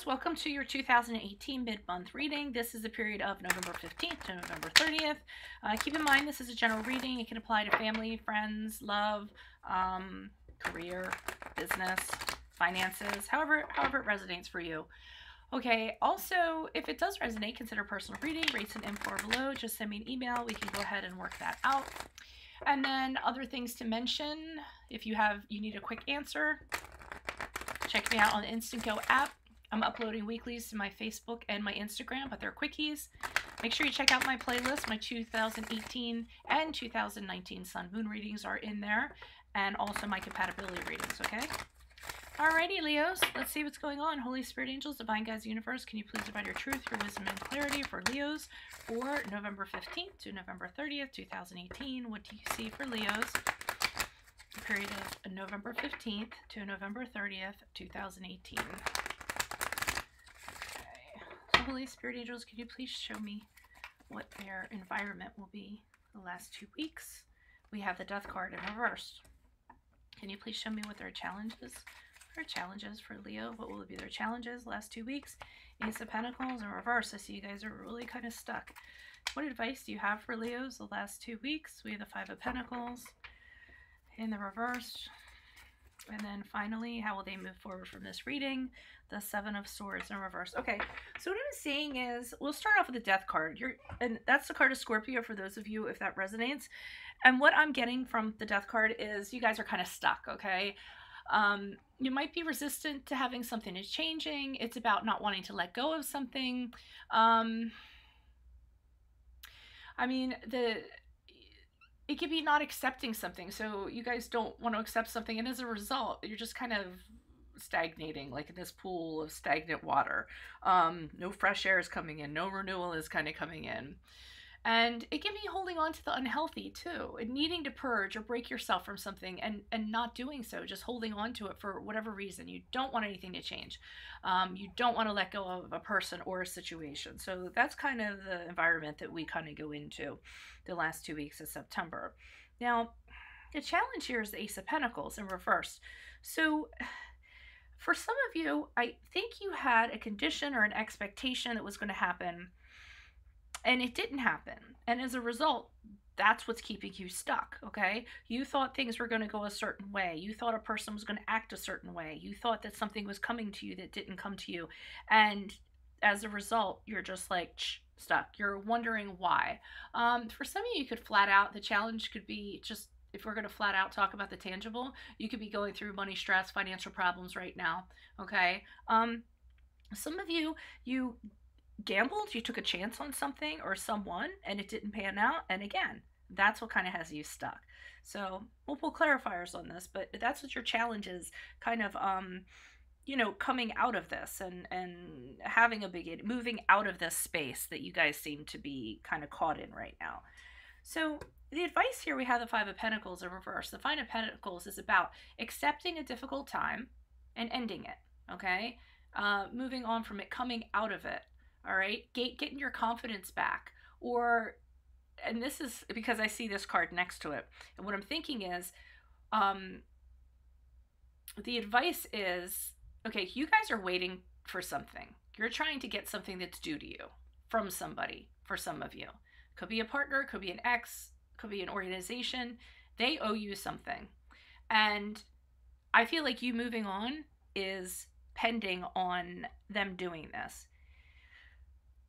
Leos, welcome to your 2018 mid-month reading. This is the period of November 15th to November 30th. Keep in mind this is a general reading. It can apply to family, friends, love, career, business, finances, however it resonates for you. Okay, also, if it does resonate, consider personal reading. Rates and info are below. Just send me an email. We can go ahead and work that out. And then other things to mention, if you need a quick answer, check me out on the Instant Go app. I'm uploading weeklies to my Facebook and my Instagram, but they're quickies. Make sure you check out my playlist. My 2018 and 2019 Sun Moon readings are in there, and also my compatibility readings, okay? Alrighty, Leos, let's see what's going on. Holy Spirit Angels, Divine Guides, Universe, can you please provide your truth, your wisdom, and clarity for Leos for November 15th to November 30th, 2018? What do you see for Leos? The period of November 15th to November 30th, 2018. Holy Spirit Angels, can you please show me what their environment will be the last 2 weeks? We have the Death card in reverse. Can you please show me what their challenges for Leo? What will be their challenges last 2 weeks? Ace of Pentacles in reverse. I see you guys are really kind of stuck. What advice do you have for Leos the last 2 weeks? We have the Five of Pentacles in the reverse. And then finally, how will they move forward from this reading? The Seven of Swords in reverse. Okay, so what I'm seeing is, we'll start off with the Death card. And that's the card of Scorpio for those of you, if that resonates. And what I'm getting from the Death card is you guys are kind of stuck, okay? You might be resistant to having something is changing. It's about not wanting to let go of something. I mean, it could be not accepting something. So you guys don't want to accept something, and as a result, you're just kind of stagnating, like in this pool of stagnant water. No fresh air is coming in, no renewal is kind of coming in. And it can be holding on to the unhealthy too, and needing to purge or break yourself from something and not doing so, just holding on to it for whatever reason. You don't want anything to change. You don't want to let go of a person or a situation. So that's kind of the environment that we kind of go into the last 2 weeks of September. Now, the challenge here is the Ace of Pentacles in reverse. So for some of you, I think you had a condition or an expectation that was going to happen, and it didn't happen. And as a result, that's what's keeping you stuck, okay? You thought things were going to go a certain way. You thought a person was going to act a certain way. You thought that something was coming to you that didn't come to you. And as a result, you're just like stuck. You're wondering why. For some of you could flat out, the challenge could be just, if we're going to flat out talk about the tangible, you could be going through money stress, financial problems right now, okay? Some of you gambled, you took a chance on something or someone, and it didn't pan out, and again, that's what kind of has you stuck. So we'll pull clarifiers on this, but that's what your challenge is, kind of you know, coming out of this and having a big, moving out of this space that you guys seem to be kind of caught in right now. So the advice here, we have the Five of Pentacles in reverse. The Five of Pentacles is about accepting a difficult time and ending it, okay? Moving on from it, coming out of it. All right, getting your confidence back, and this is because I see this card next to it. And what I'm thinking is, the advice is, okay, you guys are waiting for something. You're trying to get something that's due to you from somebody, for some of you. Could be a partner, could be an ex, could be an organization. They owe you something. And I feel like you moving on is pending on them doing this.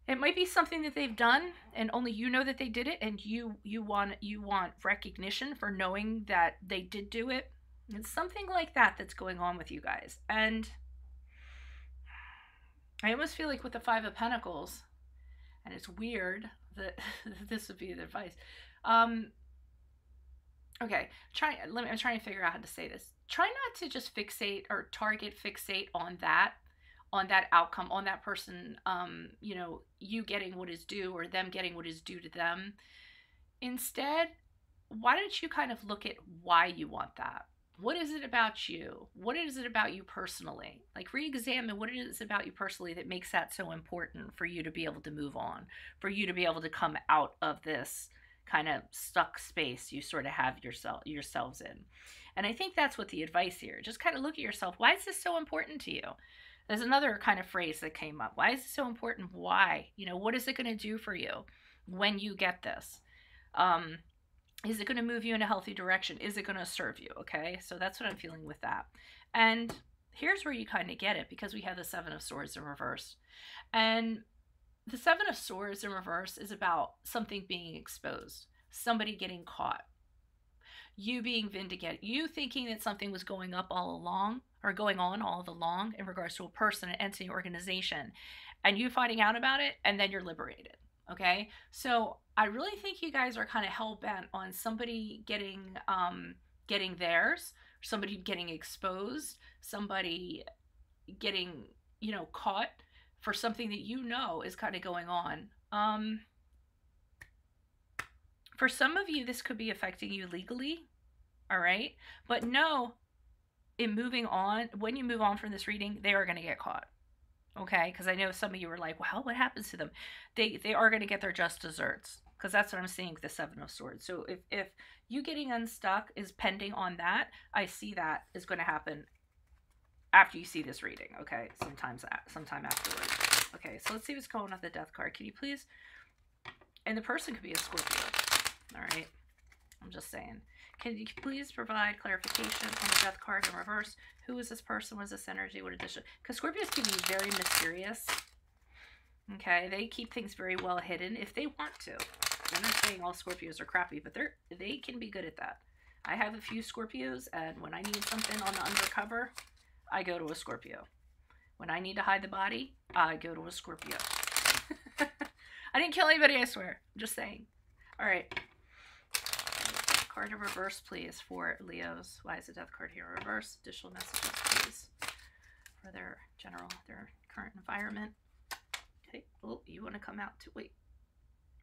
It might be something that they've done, and only you know that they did it, and you want recognition for knowing that they did do it. It's something like that that's going on with you guys. And I almost feel like with the Five of Pentacles, and it's weird that this would be the advice. Okay, I'm trying to figure out how to say this. Try not to just fixate or fixate on that outcome, on that person, you know, you getting what is due or them getting what is due to them. Instead, why don't you kind of look at why you want that? What is it about you? What is it about you personally? Like, re-examine what it is about you personally that makes that so important for you to be able to move on, for you to be able to come out of this kind of stuck space you sort of have yourselves in. And I think that's what the advice here. Just kind of look at yourself. Why is this so important to you? There's another kind of phrase that came up. Why is it so important? Why? You know, what is it going to do for you when you get this? Is it going to move you in a healthy direction? Is it going to serve you? Okay, so that's what I'm feeling with that. And here's where you kind of get it, because we have the Seven of Swords in reverse. And the Seven of Swords in reverse is about something being exposed, somebody getting caught, you being vindicated, you thinking that something was going up all along, or going on all along in regards to a person, an entity, organization, and you finding out about it, and then you're liberated. Okay, so I really think you guys are kind of hell-bent on somebody getting theirs, somebody getting exposed, somebody getting, you know, caught for something that you know is kind of going on. For some of you, this could be affecting you legally, all right? But no, in moving on, when you move on from this reading, they are going to get caught, okay? Because I know some of you were like, well, what happens to them? They are going to get their just desserts, because that's what I'm seeing with the Seven of Swords. So if you getting unstuck is pending on that, I see that is going to happen after you see this reading, okay? Sometime afterwards. Okay, so let's see what's going on with the Death card. Can you please? And the person could be a Scorpio. All right, I'm just saying. Can you please provide clarification on the Death card in reverse? Who is this person? What is this energy? What addition? Because Scorpios can be very mysterious. Okay, they keep things very well hidden if they want to. I'm not saying all Scorpios are crappy, but they can be good at that. I have a few Scorpios, and when I need something on the undercover, I go to a Scorpio. When I need to hide the body, I go to a Scorpio. I didn't kill anybody, I swear. I'm just saying. All right. Card in reverse, please, for Leos. Why is the Death card here in reverse? Additional messages, please, for their current environment. Okay. Oh, you want to come out too? Wait.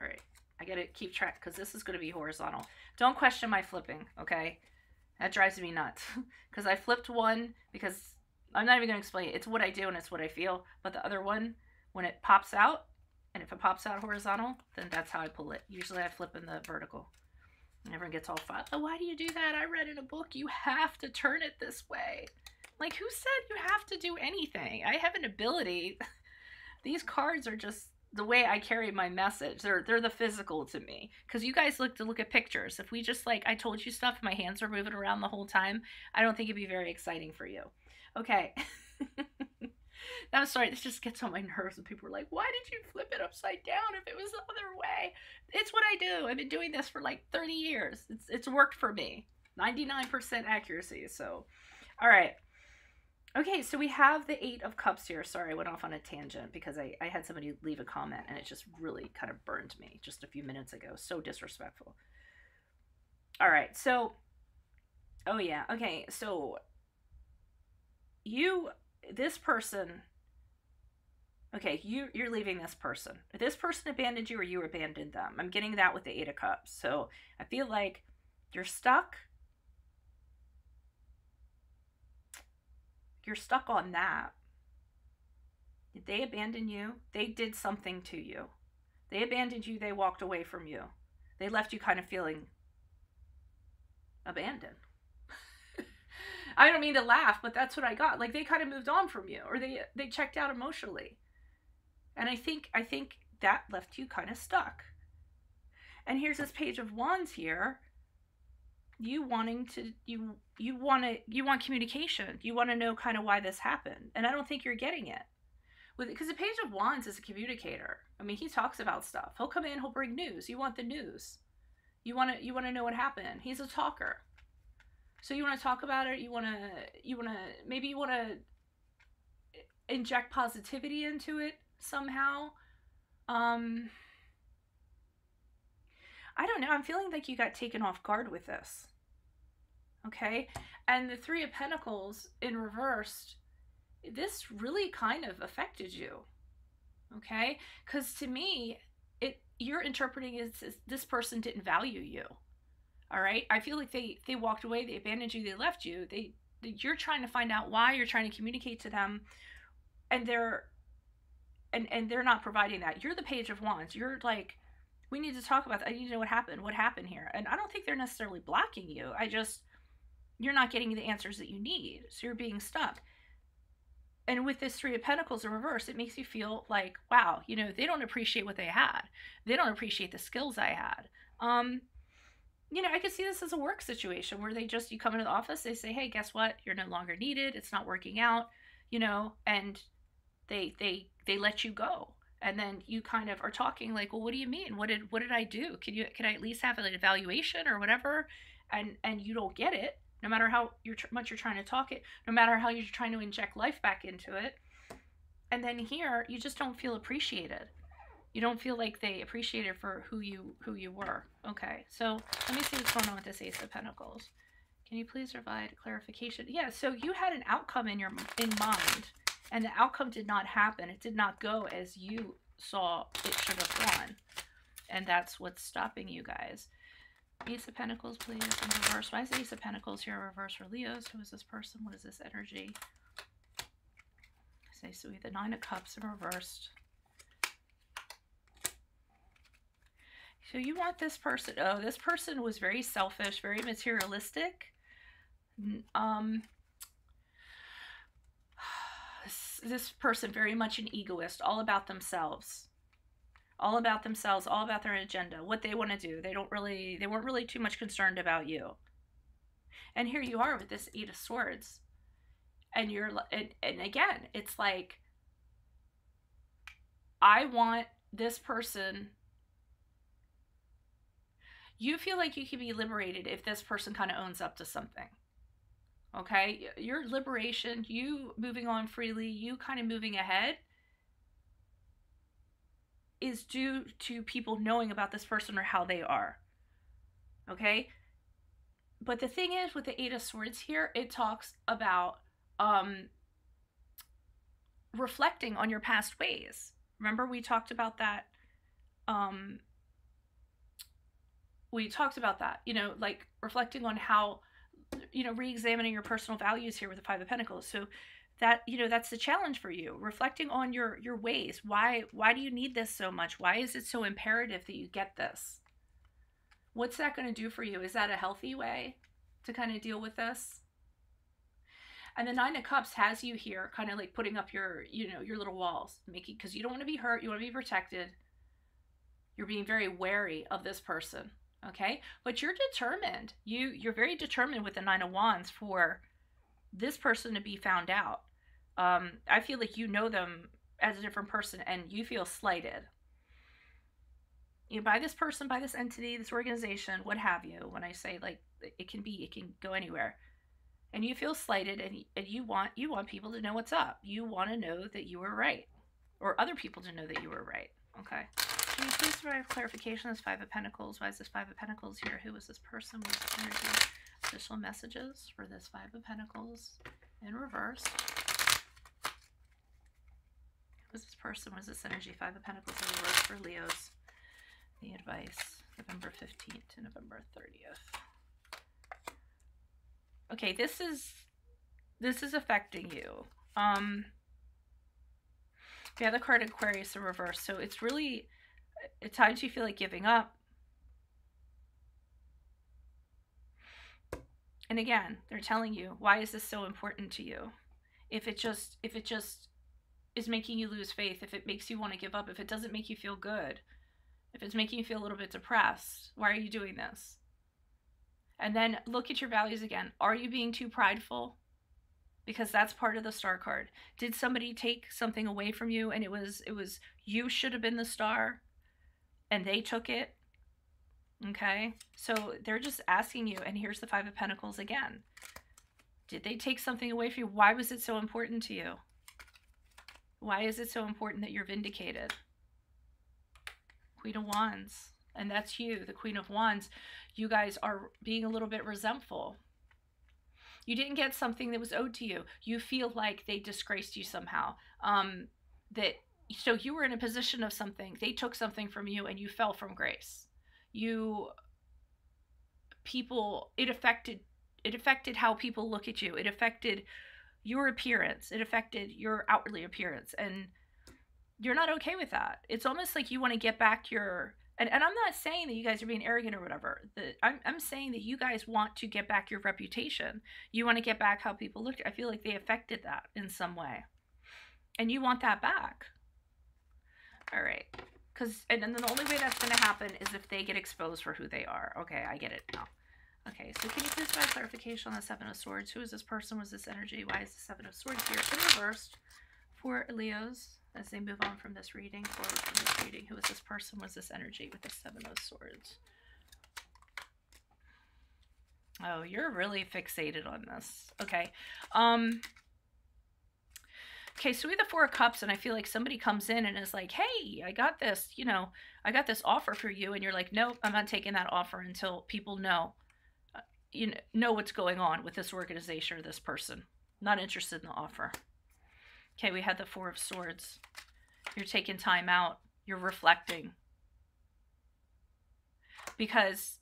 All right. I got to keep track because this is going to be horizontal. Don't question my flipping, okay? That drives me nuts because I flipped one because I'm not even going to explain it. It's what I do and it's what I feel. But the other one, when it pops out, and if it pops out horizontal, then that's how I pull it. Usually I flip in the vertical. And everyone gets all fun. Oh, why do you do that? I read in a book you have to turn it this way. Like, who said you have to do anything? I have an ability. These cards are just the way I carry my message. They're the physical to me. Because you guys look at pictures. If we just, like, I told you stuff, my hands are moving around the whole time, I don't think it'd be very exciting for you. Okay. I'm sorry, this just gets on my nerves when people are like, why did you flip it upside down if it was the other way? It's what I do. I've been doing this for like 30 years. It's worked for me. 99% accuracy. So, all right. Okay, so we have the Eight of Cups here. Sorry, I went off on a tangent because I had somebody leave a comment and it just really kind of burned me just a few minutes ago. So disrespectful. All right, so, oh yeah, okay, so this person, okay, you're leaving this person. This person abandoned you or you abandoned them. I'm getting that with the Eight of Cups. So I feel like you're stuck. You're stuck on that. Did they abandon you? They did something to you. They abandoned you. They walked away from you. They left you kind of feeling abandoned. I don't mean to laugh, but that's what I got. Like, they kind of moved on from you, or they checked out emotionally. And I think that left you kind of stuck. And here's this Page of Wands here. You want communication. You want to know kind of why this happened. And I don't think you're getting it. Because the Page of Wands is a communicator. I mean, he talks about stuff. He'll come in, he'll bring news. You want the news. You want to know what happened. He's a talker. So you want to talk about it. Maybe you want to inject positivity into it somehow. I don't know. I'm feeling like you got taken off guard with this. Okay. And the Three of Pentacles in reversed, this really kind of affected you. Okay. Because to me, you're interpreting it as this person didn't value you. All right. I feel like they walked away. They abandoned you. They left you. You're trying to find out why. You're trying to communicate to them, and they're not providing that. You're the Page of Wands. You're like, we need to talk about that. I need to know what happened. What happened here? And I don't think they're necessarily blocking you. You're not getting the answers that you need. So you're being stuck. And with this Three of Pentacles in reverse, it makes you feel like, wow, you know, they don't appreciate what they had. They don't appreciate the skills I had. You know, I could see this as a work situation where they just, you come into the office, they say, hey, guess what? You're no longer needed. It's not working out, you know, and they let you go. And then you kind of are talking like, well, what do you mean? What did I do? Can I at least have an evaluation or whatever? And you don't get it, no matter how much you're trying to talk it, no matter how you're trying to inject life back into it. And then here, you just don't feel appreciated. You don't feel like they appreciate it for who you were. Okay, so let me see what's going on with this Ace of Pentacles. Can you please provide clarification? Yeah, so you had an outcome in mind, and the outcome did not happen. It did not go as you saw it should have gone, and that's what's stopping you guys. Ace of Pentacles, please, in reverse. Why is Ace of Pentacles here in reverse for Leos? Who is this person? What is this energy? So we have the Nine of Cups in reversed. So you want this person, oh, this person was very selfish, very materialistic. This person very much an egoist, all about themselves. All about themselves, all about their agenda, what they want to do. They weren't really too much concerned about you. And here you are with this Eight of Swords. And and again, it's like, I want this person. You feel like you can be liberated if this person kind of owns up to something. Okay? Your liberation, you moving on freely, you kind of moving ahead, is due to people knowing about this person or how they are. Okay? But the thing is, with the Eight of Swords here, it talks about reflecting on your past ways. Remember, we talked about that. You know, like reflecting on how, you know, re-examining your personal values here with the Five of Pentacles. So that, you know, that's the challenge for you. Reflecting on your ways. Why do you need this so much? Why is it so imperative that you get this? What's that going to do for you? Is that a healthy way to kind of deal with this? And the Nine of Cups has you here kind of like putting up your, you know, your little walls, because you don't want to be hurt. You want to be protected. You're being very wary of this person. Okay, but you're determined. You're very determined with the Nine of Wands for this person to be found out. I feel like you know them as a different person, and you feel slighted. You know, by this person, by this entity, this organization, what have you. When I say like it can go anywhere, and you feel slighted, and you want people to know what's up. You want to know that you were right, or other people to know that you were right. Okay. Can you please provide clarification? This Five of Pentacles. Why is this Five of Pentacles here? Who is this person? What is this energy? Additional messages for this Five of Pentacles in reverse. Who is this person? What is this energy? Five of Pentacles in reverse for Leos. The advice, November 15th to November 30th. Okay, this is affecting you. We have the card Aquarius in reverse, so it's really, at times you feel like giving up. And again, they're telling you, why is this so important to you? If it just is making you lose faith, if it makes you want to give up, if it doesn't make you feel good, if it's making you feel a little bit depressed, why are you doing this? And then look at your values again. Are you being too prideful? Because that's part of the Star card. Did somebody take something away from you, and it was you should have been the star, and they took it? Okay, so they're just asking you, and here's the Five of Pentacles again. Did they take something away from you? Why was it so important to you? Why is it so important that you're vindicated? Queen of Wands, and that's you, the Queen of Wands. You guys are being a little bit resentful. You didn't get something that was owed to you. You feel like they disgraced you somehow. So you were in a position of something. They took something from you, and you fell from grace. It affected how people look at you. It affected your appearance. It affected your outwardly appearance, and you're not okay with that. It's almost like you want to get back your, and I'm not saying that you guys are being arrogant or whatever. I'm saying that you guys want to get back your reputation. You want to get back how people looked. I feel like they affected that in some way. And you want that back. All right. And then the only way that's going to happen is if they get exposed for who they are. Okay, I get it now. Okay, so can you please provide clarification on the Seven of Swords? Who is this person? Was this energy? Why is the Seven of Swords here in reversed for Leos as they move on from this reading, forward from this reading? Who is this person? Was this energy with the Seven of Swords? Oh, you're really fixated on this. Okay. Okay, so we have the Four of Cups, and I feel like somebody comes in and is like, hey, I got this, you know, I got this offer for you. And you're like, nope, I'm not taking that offer until people know, you know what's going on with this organization or this person. Not interested in the offer. Okay, we had the Four of Swords. You're taking time out. You're reflecting. Because,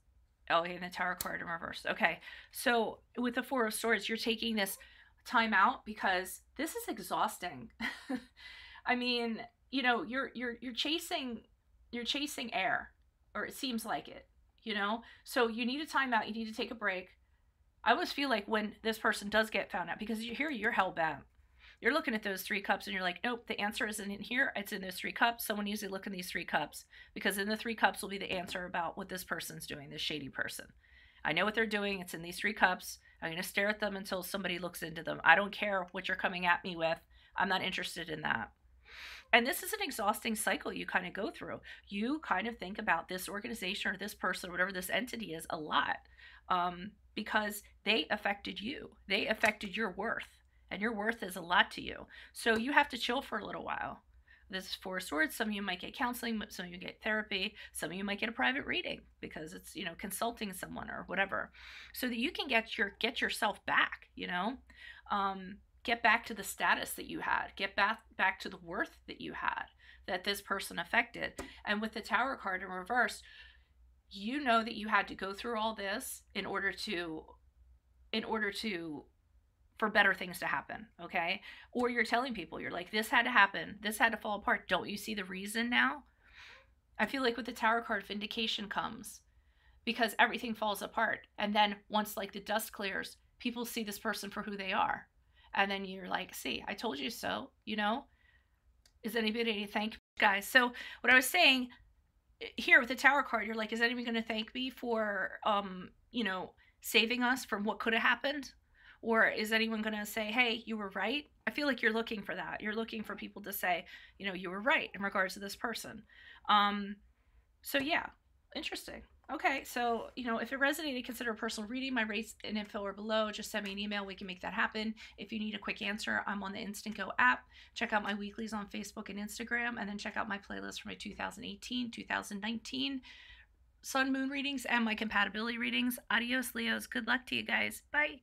oh, and the Tower card in reverse. Okay, so with the Four of Swords, you're taking this time out because this is exhausting. I mean, you know, you're chasing air, or it seems like it, you know? So you need a timeout, you need to take a break. I always feel like when this person does get found out, because you're hell bent. You're looking at those 3 cups and you're like, nope, the answer isn't in here. It's in those 3 cups. Someone usually look in these 3 cups, because in the 3 cups will be the answer about what this person's doing, this shady person. I know what they're doing. It's in these 3 cups. I'm going to stare at them until somebody looks into them. I don't care what you're coming at me with. I'm not interested in that. And this is an exhausting cycle you kind of go through. You kind of think about this organization or this person or whatever this entity is a lot, because they affected you. They affected your worth. And your worth is a lot to you. So you have to chill for a little while. This is Four of Swords. Some of you might get counseling. Some of you get therapy. Some of you might get a private reading because it's, you know, consulting someone or whatever, so that you can get yourself back, you know, get back to the status that you had, get back to the worth that you had, that this person affected. And with the Tower card in reverse, you know that you had to go through all this in order to for better things to happen, okay? Or you're telling people, you're like, this had to happen, this had to fall apart. Don't you see the reason now? I feel like with the Tower card, vindication comes because everything falls apart. And then once like the dust clears, people see this person for who they are. And then you're like, see, I told you so, you know? Is anybody to thank guys? So what I was saying here with the Tower card, you're like, is anyone going to thank me for, you know, saving us from what could have happened? Or is anyone going to say, hey, you were right? I feel like you're looking for that. You're looking for people to say, you know, you were right in regards to this person. So yeah, interesting. Okay, so, you know, if it resonated, consider a personal reading. My rates and info are below. Just send me an email. We can make that happen. If you need a quick answer, I'm on the Instant Go app. Check out my weeklies on Facebook and Instagram, and then check out my playlist for my 2018, 2019 Sun, Moon readings and my compatibility readings. Adios, Leos. Good luck to you guys. Bye.